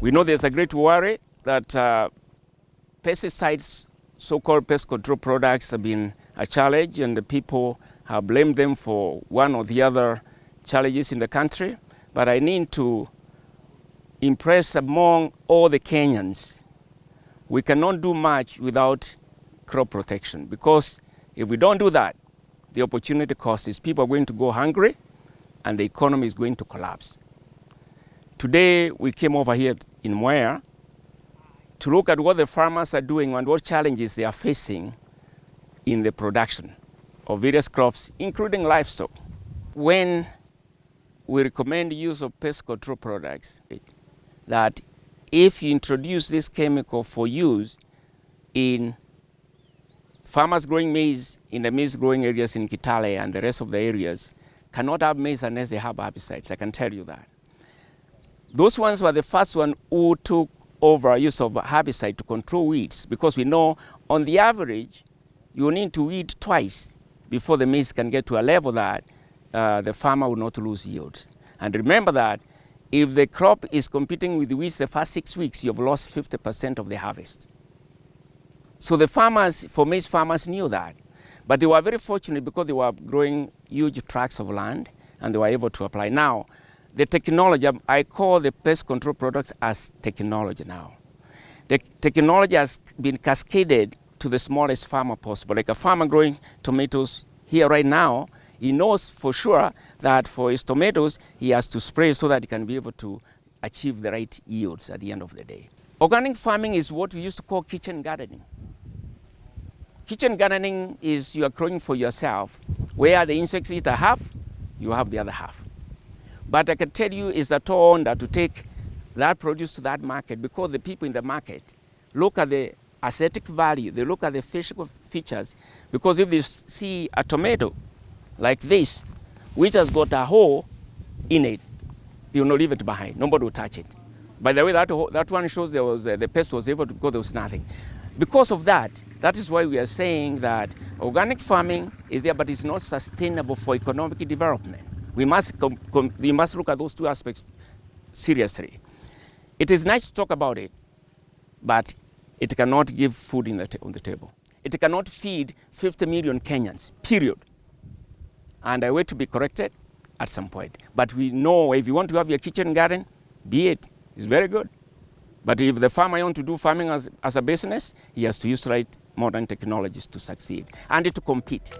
We know there's a great worry that pesticides, so-called pest control products, have been a challenge, and the people have blamed them for one or the other challenges in the country. But I need to impress among all the Kenyans, we cannot do much without crop protection, because if we don't do that, the opportunity cost is people are going to go hungry and the economy is going to collapse. Today we came over here in Mwaja to look at what the farmers are doing and what challenges they are facing in the production of various crops, including livestock. When we recommend use of pest control products, that if you introduce this chemical for use in farmers growing maize in the maize growing areas in Kitale and the rest of the areas cannot have maize unless they have herbicides, I can tell you that. Those ones were the first one who took over use of herbicide to control weeds, because we know on the average you need to weed twice before the maize can get to a level that the farmer will not lose yields. And remember that if the crop is competing with the weeds the first 6 weeks, you've lost 50% of the harvest. So the farmers, for maize farmers, knew that. But they were very fortunate because they were growing huge tracts of land and they were able to apply. Now, the technology, I call the pest control products as technology now. The technology has been cascaded to the smallest farmer possible. Like a farmer growing tomatoes here right now, he knows for sure that for his tomatoes, he has to spray so that he can be able to achieve the right yields at the end of the day. Organic farming is what we used to call kitchen gardening. Kitchen gardening is you are growing for yourself, where the insects eat a half, you have the other half. But I can tell you it's a tall order to take that produce to that market, because the people in the market look at the aesthetic value, they look at the physical features, because if they see a tomato like this, which has got a hole in it, they will not leave it behind, nobody will touch it. By the way, that one shows there was, the pest was able to go, there was nothing. Because of that, that is why we are saying that organic farming is there, but it's not sustainable for economic development. We must look at those two aspects seriously. It is nice to talk about it, but it cannot give food on the table. It cannot feed 50 million Kenyans, period. And I wait to be corrected at some point. But we know if you want to have your kitchen garden, be it. It's very good. But if the farmer wants to do farming as a business, he has to use right modern technologies to succeed and to compete.